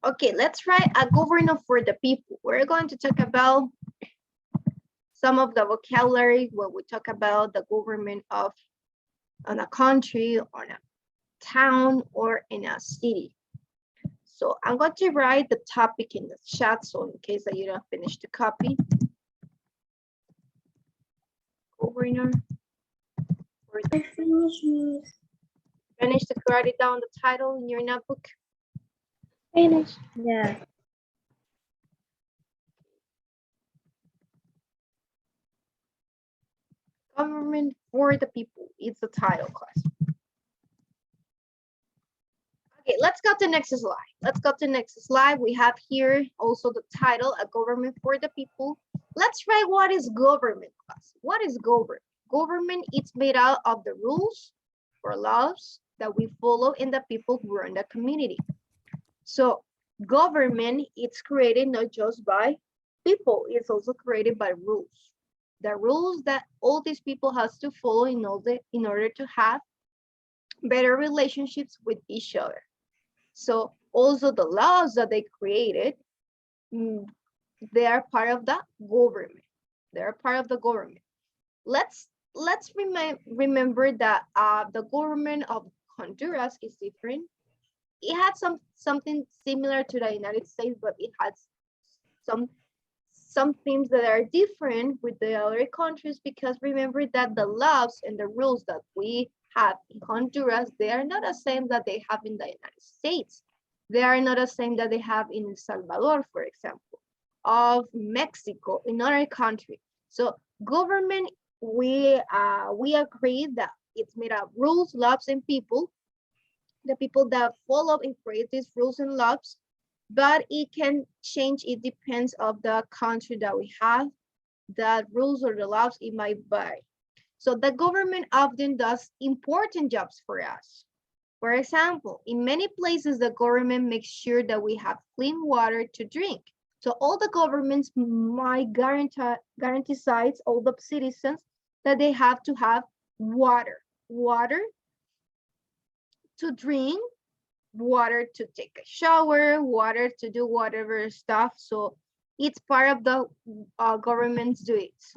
Okay, let's write a government for the people. We're going to talk about some of the vocabulary when we talk about the government of on a country, on a town, or in a city. So I'm going to write the topic in the chat, so in case that you don't finish the copy. Governor. I finished. Finish to write it down the title in your notebook. Finish. Yeah. Government for the people. It's the title, class. Okay, let's go to the next slide. Let's go to the next slide. We have here also the title, A Government for the People. Let's write what is government, class. What is government? Government is made out of the rules or laws that we follow in the people who run the community. So government is created not just by people, it's also created by rules. The rules that all these people has to follow in order to have better relationships with each other. So also the laws that they created, they are part of the government. They are part of the government. Let's remember that the government of Honduras is different. It had something similar to the United States, but it has some things that are different with the other countries, because remember that the laws and the rules that we have in Honduras, they are not the same that they have in the United States. They are not the same that they have in El Salvador, for example, of Mexico, in other countries. So government, we agree that it's made of rules, laws, and people. The people that follow and create these rules and laws, but it can change. It depends of the country that we have, the rules or the laws, it might vary. So the government often does important jobs for us. For example, in many places, the government makes sure that we have clean water to drink. So all the governments might guarantee all the citizens that they have to have water to drink, water to take a shower, water to do whatever stuff. So it's part of the government's duties.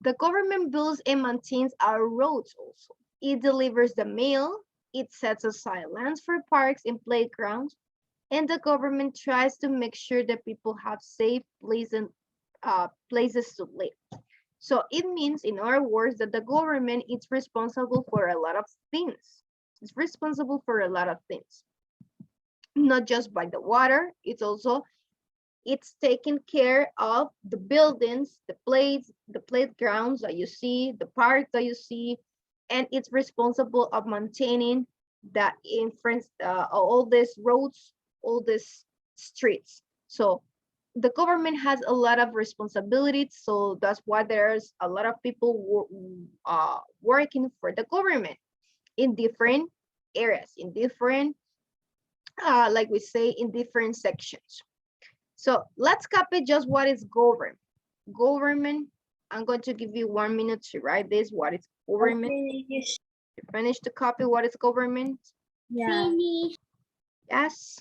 The government builds and maintains our roads also. It delivers the mail, it sets aside lands for parks and playgrounds, and the government tries to make sure that people have safe places to live. So it means, in other words, that the government is responsible for a lot of things. It's responsible for a lot of things. Not just by the water, it's taking care of the buildings, the playgrounds that you see, the parks that you see, and it's responsible of maintaining the all these roads, all these streets. So the government has a lot of responsibilities, so that's why there's a lot of people working for the government in different areas, in different like we say, in different sections. So let's copy just what is government. Government, I'm going to give you 1 minute to write this. What is government? Finish. You finish to copy what is government? Yeah. Finish. Yes.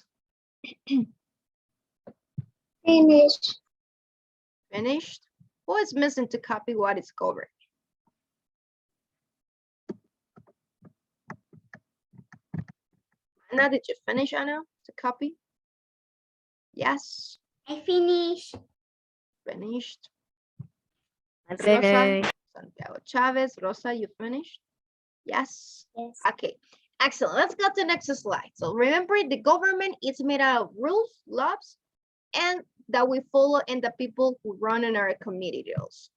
Finish. Finished. Who is missing to copy what is government? Anna, did you finish, Anna, to copy? Yes. I finished. Finished. I Rosa, finished. Santiago Chavez, Rosa, you finished? Yes. Yes. Okay, excellent. Let's go to the next slide. So remember, the government is made out of rules, laws, and that we follow, and the people who run in our communities.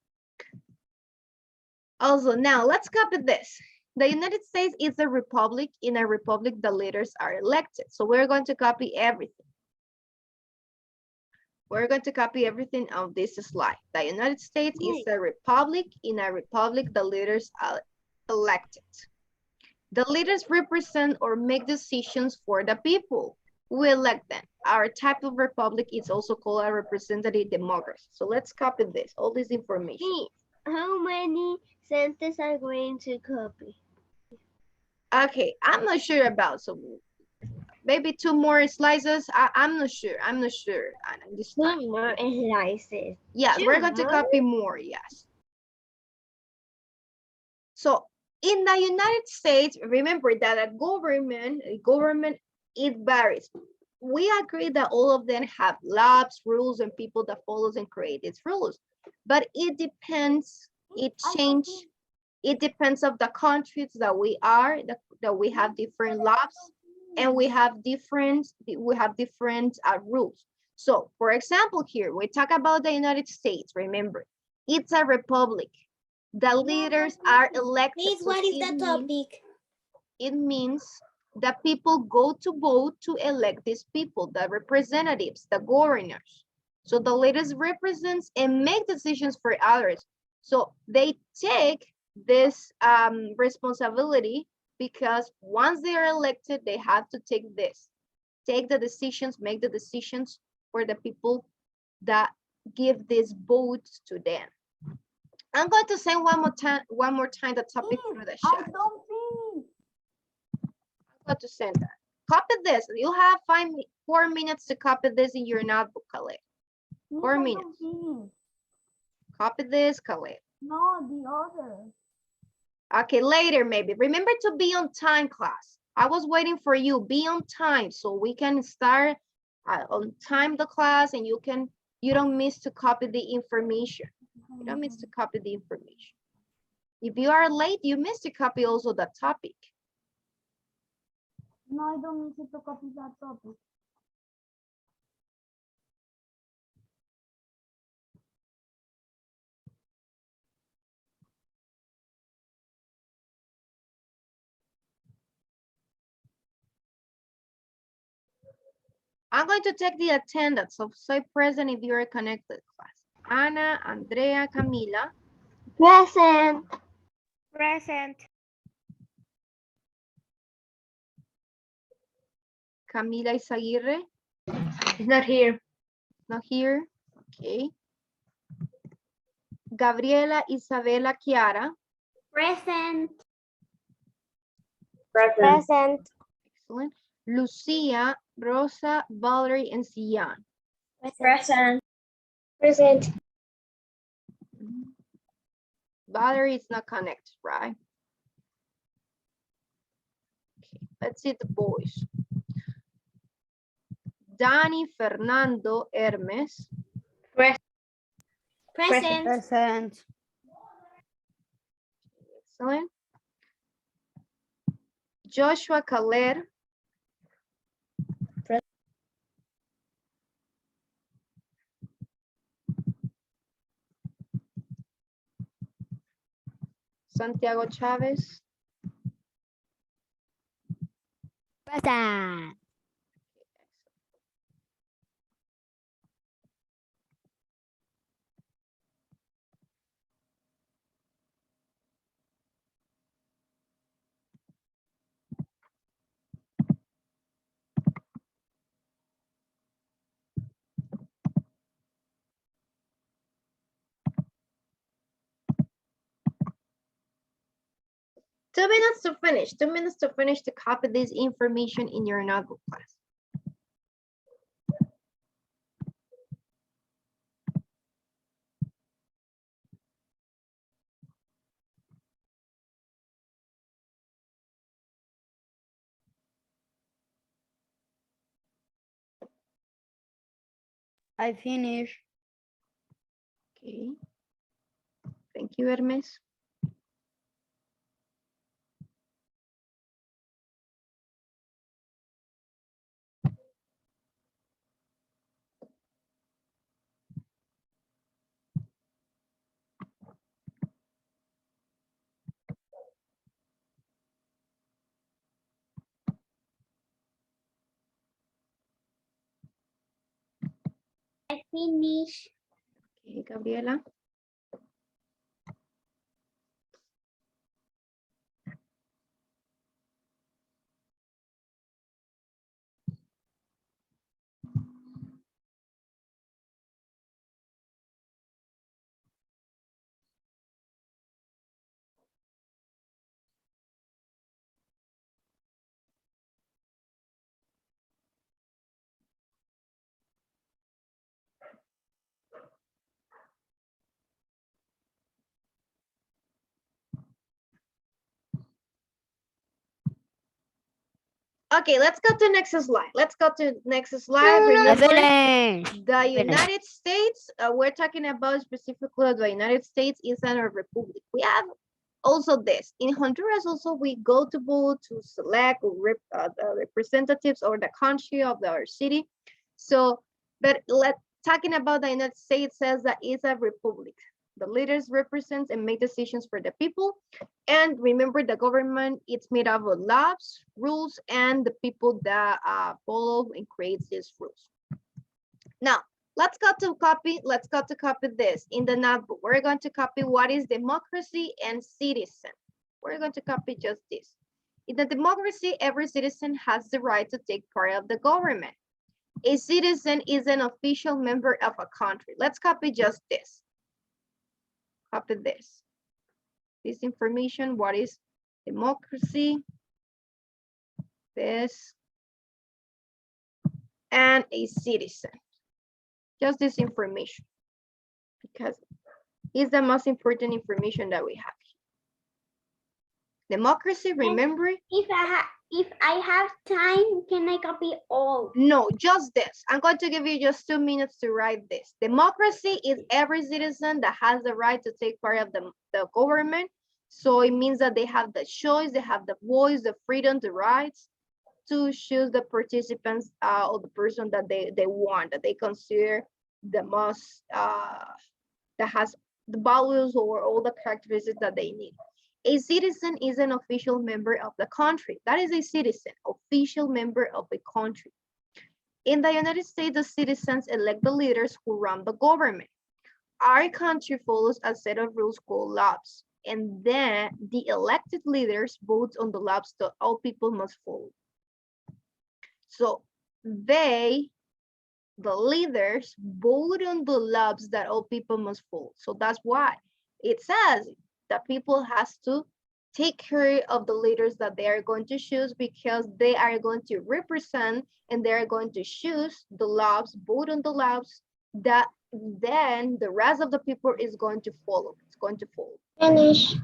Also, now let's copy this. The United States is a republic. In a republic, the leaders are elected. So we're going to copy everything. We're going to copy everything on this slide. The United States is a republic. In a republic, the leaders are elected. The leaders represent or make decisions for the people. We elect them. Our type of republic is also called a representative democracy. So let's copy this, all this information. How many sentences are going to copy? Okay, I'm not sure about, so Maybe 2 more slices. I'm not sure. I'm not sure. Anna, this time. Two more slices. Yes, Two we're going to more? copy more. Yes. So in the United States, remember that a government, it varies. We agree that all of them have laws, rules, and people that follows and create these rules. But it depends, it changes. It depends of the countries that we are, that we have different laws, and we have different rules. So for example, here we talk about the United States. Remember, it's a republic. The leaders are elected. Miss, what is the topic? It means that people go to vote to elect these people, the representatives, the governors. So the leaders represents and make decisions for others. So they take this responsibility because once they are elected, they have to take the decisions, make the decisions for the people that give these votes to them. I'm going to send one more time the topic through the chat. I'm going to send that. Copy this. You have 4 minutes to copy this in your notebook, Khaled. 4 minutes. Copy this, Khaled. No, the other. Okay, later maybe. Remember to be on time, class. I was waiting for you. Be on time so we can start on time the class and you don't miss to copy the information. You don't miss to copy the information. If you are late, you miss to copy also the topic. No, I don't need to copy that topic. I'm going to take the attendance, so say present if you are connected, class. Ana, Andrea, Camila. Present. Present. Camila Isaguirre. It's not here. Not here. Okay. Gabriela Isabela Chiara. Present. Present. Excellent. Lucia, Rosa, Valerie, and Sian. Present. Present. Valerie is not connected, right? Okay, let's see the boys. Danny, Fernando, Hermes. Present. Present. Excellent. Joshua Caler. Santiago Chavez. Present. Two minutes to finish. 2 minutes to finish to copy this information in your notebook, class. I finish. Okay. Thank you, Hermes. I finish. Okay, Gabriela. Okay, let's go to next slide. Let's go to next slide. Remember, Finish. the United States, we're talking about specifically the United States is a republic. We have also this. In Honduras also, we go to vote to select the representatives or the country of our city. So, but talking about the United States says that it's a republic. The leaders represent and make decisions for the people. And remember, the government, it's made up of laws, rules, and the people that follow and create these rules. Now, let's go to copy this in the notebook. We're going to copy what is democracy and citizen. We're going to copy just this. In the democracy, every citizen has the right to take part of the government. A citizen is an official member of a country. Let's copy just this. Copy this. This information, what is democracy, this, and a citizen. Just this information, because it's the most important information that we have. Democracy, remember? If I have time, can I copy all? No, just this. I'm going to give you just 2 minutes to write this. Democracy is every citizen that has the right to take part of the government. So it means that they have the choice, they have the voice, the freedom, the rights to choose the participants or the person that they want, that they consider the most, that has the values or all the characteristics that they need. A citizen is an official member of the country. That is a citizen, official member of a country. In the United States, the citizens elect the leaders who run the government. Our country follows a set of rules called laws, and then the elected leaders vote on the laws that all people must follow. So the leaders vote on the laws that all people must follow. So that's why it says that people has to take care of the leaders that they are going to choose, because they are going to represent and they are going to choose the laws, vote on the laws that then the rest of the people is going to follow. It's going to follow. Finish.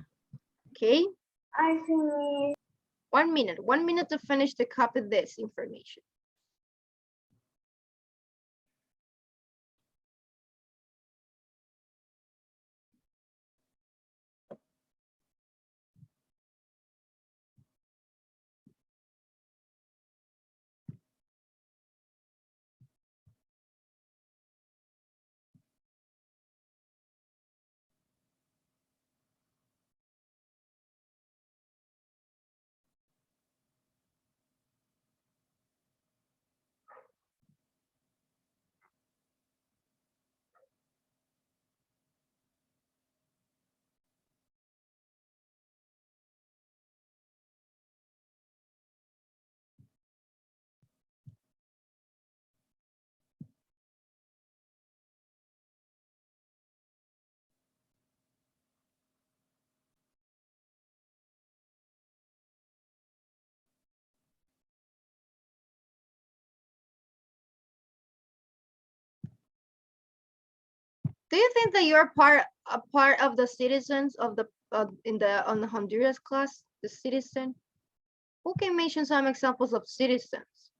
Okay. I finish. 1 minute. 1 minute to finish to copy this information. Do you think that you're a part of the citizens of the on the Honduras class, the citizen? Who can mention some examples of citizens?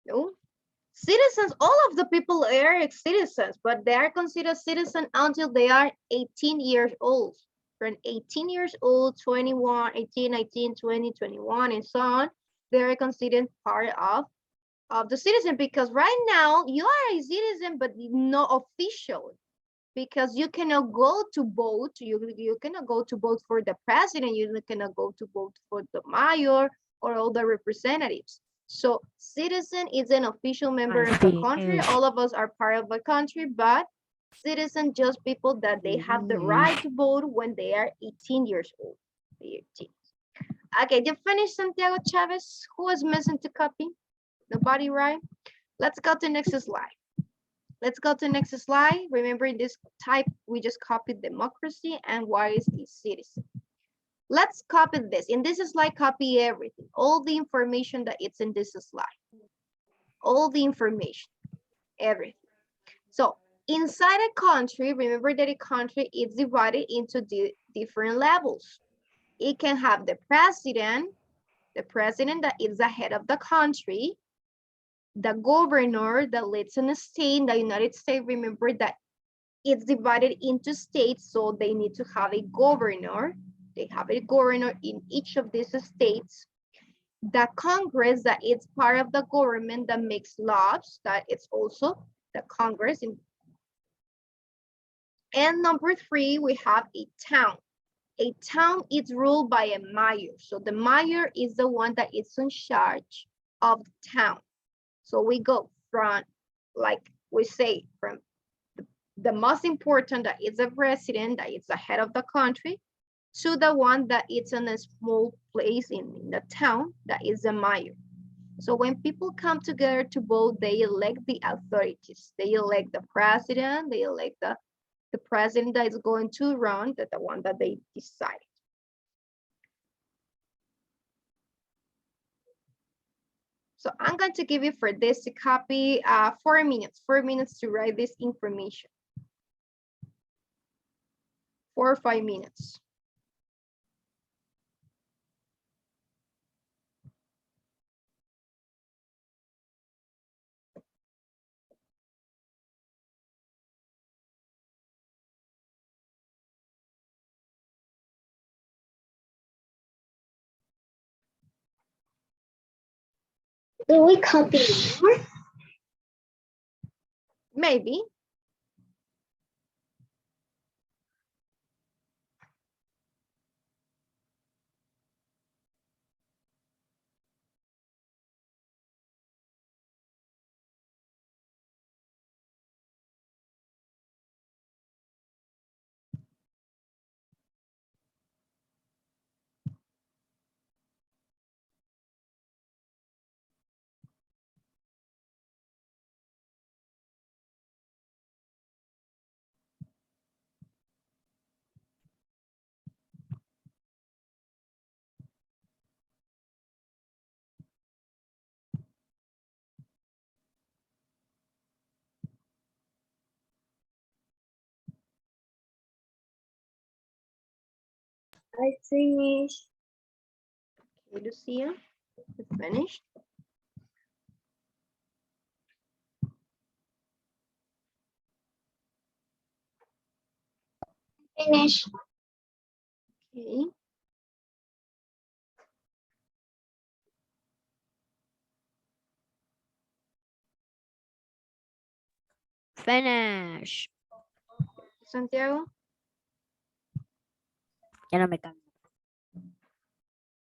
No? Citizens, all of the people are citizens, but they are considered citizens until they are 18 years old. From 18 years old, 21, 18, 19, 20, 21, and so on, they are considered part of the citizen, because right now you are a citizen, but not official, because you cannot go to vote. You cannot go to vote for the president. You cannot go to vote for the mayor or all the representatives. So citizen is an official member of the country. All of us are part of the country, but citizen just people that they have the right to vote when they are 18 years old. 18. Okay, you finished, Santiago Chavez? Who was missing to copy? Nobody, right? Let's go to next slide. Let's go to next slide. Remember, in this type, we just copied democracy and what is a citizen. Let's copy this. In this slide, copy everything. All the information that it's in this slide. All the information, everything. So Inside a country, remember that a country is divided into different levels. It can have the president that is the head of the country, the governor that leads in a state. In the United States, remember that it's divided into states, so they need to have a governor. They have a governor in each of these states. The Congress, that is part of the government that makes laws, that is also the Congress. And number 3, we have a town. A town is ruled by a mayor. So the mayor is the one that is in charge of the town. So we go from, like we say, from the most important, that is the president, that is the head of the country, to the one that is in a small place in the town, that is the mayor. So when people come together to vote, they elect the authorities. They elect the president, they elect the president that is going to run, that the one that they decide. So I'm going to give you for this to copy 4 minutes to write this information. 4 or 5 minutes. Do we copy more? Maybe. I finished. Okay, Lucia, you finished? Finish. Okay. Finish. Santiago, Ya no me cambio.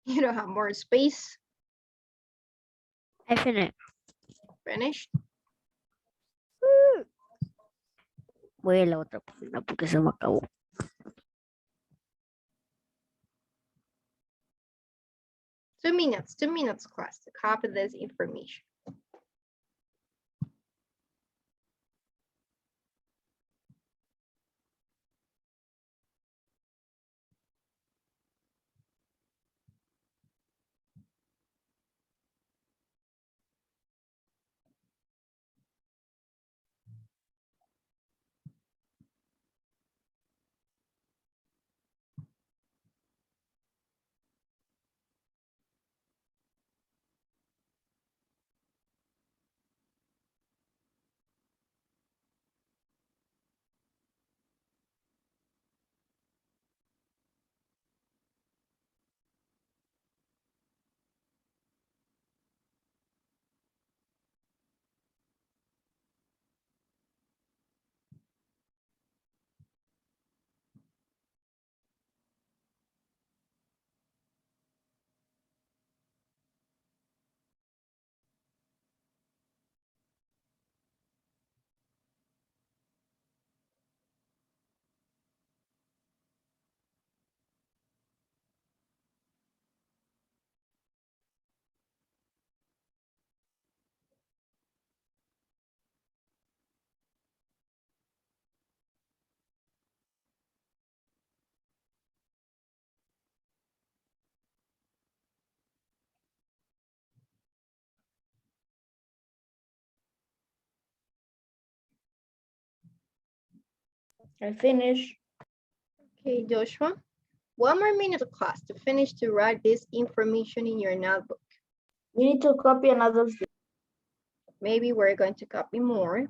you don't have more space. I finished. Finished? Voy a la otra página porque se me acabó. 2 minutes class to copy this information. I finish. Okay, Joshua. One more minute class to finish to write this information in your notebook. We need to copy another thing. Maybe we're going to copy more.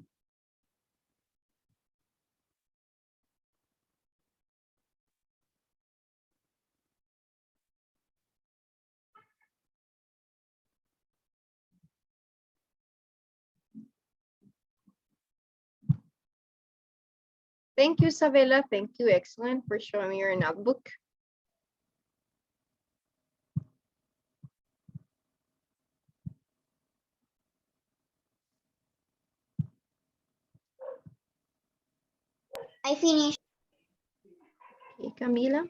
Thank you, Isabella. Thank you. Excellent for showing me your notebook. I finished. Okay, Camila.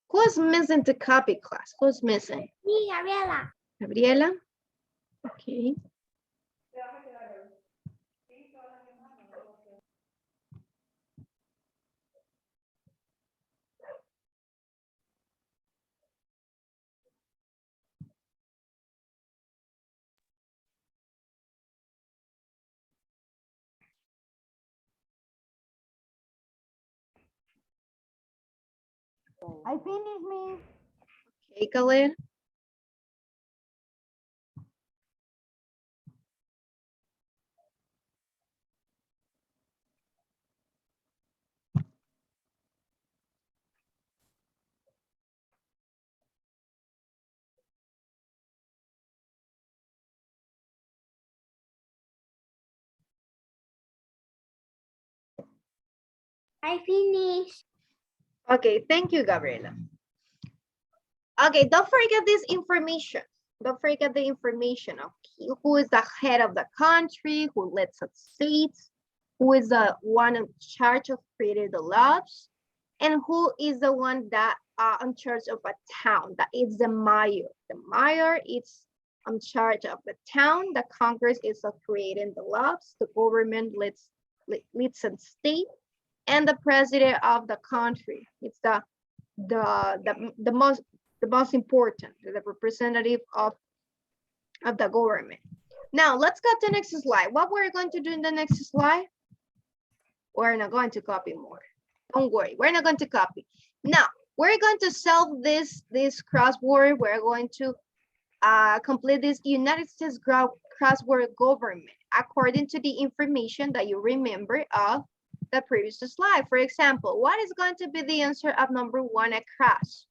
Who's missing the copy class? Who's missing? Me, Gabriela. Gabriela? Okay. I finished me. Okay, Khaled. I finished. Okay, thank you, Gabriela. Okay, don't forget this information. Don't forget the information of who is the head of the country, who leads the states, who is the one in charge of creating the laws, and who is the one that in charge of a town. That is the mayor. The mayor is in charge of the town. The Congress is creating the laws. The government leads the state, and the president of the country. It's the most important, the representative of the government. Now let's go to the next slide. What we're going to do in the next slide? We're not going to copy more. Don't worry, we're not going to copy. Now we're going to solve this crossword. We're going to complete this United States crossword government according to the information that you remember of the previous slide. For example, what is going to be the answer of number 1 across?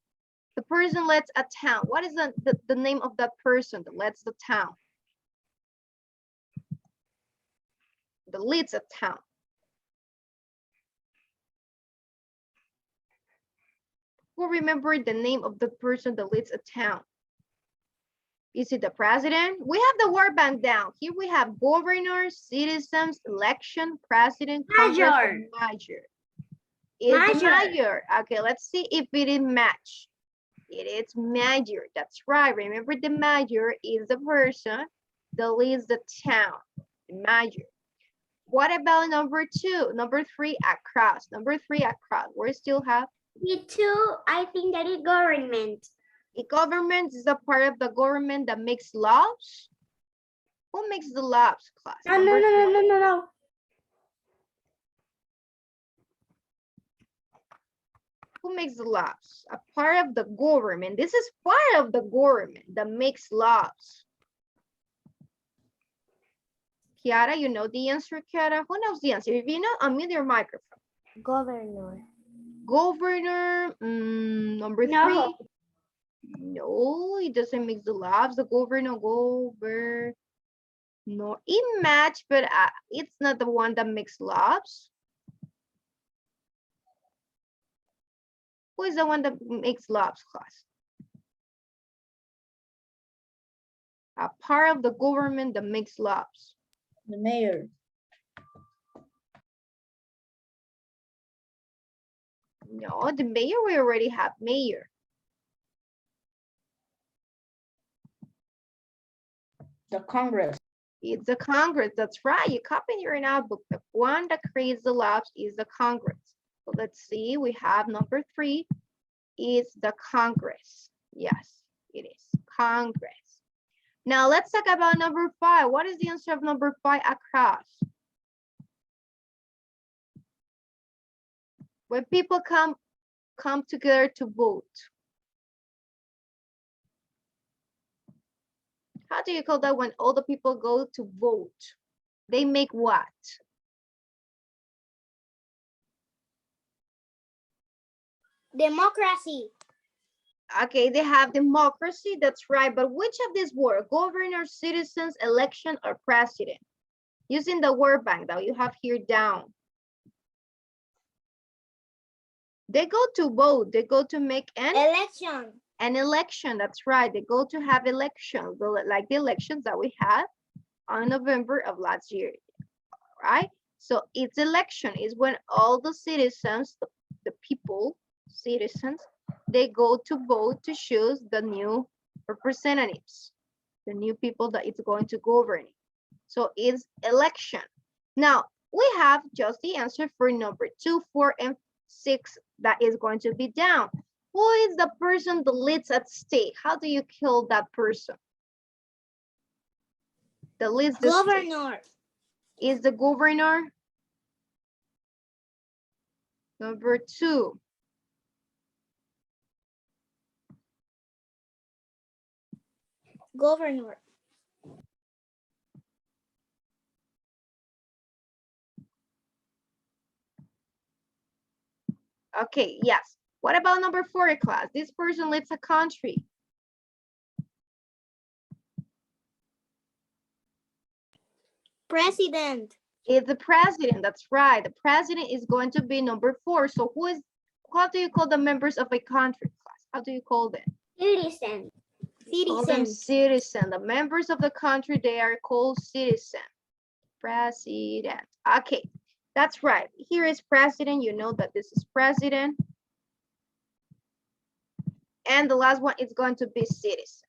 The person leads a town. What is the name of that person that leads the town? That leads a town. Who remember the name of the person that leads a town? Is it the president? We have the word bank down. Here we have governor, citizens, election, president, Congress, and mayor. It's the mayor. Okay, let's see if it is match. It is mayor. That's right. Remember, the mayor is the person that leads the town. The mayor. What about number 2? Number 3 across. Number 3 across. We still have. Me too. I think that is government. The government is a part of the government that makes laws. Who makes the laws, class? No. Who makes the laws? A part of the government. This is part of the government that makes laws. Kiara, you know the answer, Kiara? Who knows the answer? If you know, unmute your microphone. Governor. Governor, number 3. No, it doesn't make the laws. The governor, no, it match, but it's not the one that makes laws. Who is the one that makes laws, class? A part of the government that makes laws. The mayor. No, the mayor, we already have mayor. The Congress. It's the Congress. That's right. You copy in your notebook. The one that creates the laws is the Congress. So let's see. We have number 3 is the Congress. Yes, it is Congress. Now let's talk about number 5. What is the answer of number 5? Across. When people come together to vote. How do you call that when all the people go to vote? They make what? Democracy. Okay, they have democracy, that's right. But which of these words? Governor, citizens, election, or president? Using the word bank that you have here down. They go to vote. They go to make Election. an election. That's right. They go to have elections, like the elections that we had on November of last year, right? So it's election is when all the citizens, the people, citizens, they go to vote to choose the new representatives, the new people that it's going to govern. So it's election. Now we have just the answer for number 2, 4, and 6 that is going to be down. Who is the person that leads at state? How do you kill that person? The leads the state. Governor. Is the governor. Number 2. Governor. Okay, yes. What about number 4 class? This person leads a country. President. It's the president, that's right. The president is going to be number 4. So how do you call the members of a country class? How do you call them? Citizen. Call them citizen. The members of the country, they are called citizen. President. Okay, that's right. Here is president. You know that this is president. And the last one is going to be citizen.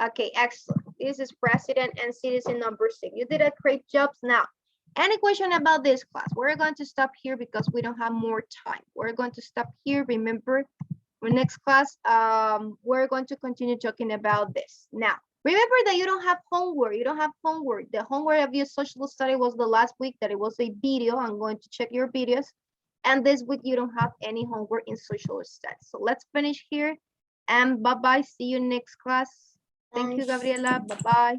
Okay, excellent. This is president and citizen number 6. You did a great job. Now, any question about this class? We're going to stop here because we don't have more time. We're going to stop here. Remember, for next class, we're going to continue talking about this. Now, remember that you don't have homework. You don't have homework. The homework of your social study was the last week that it was a video. I'm going to check your videos. And this week, you don't have any homework in social studies. So let's finish here. And bye-bye. See you next class. Thank you, Gabriela. Bye-bye.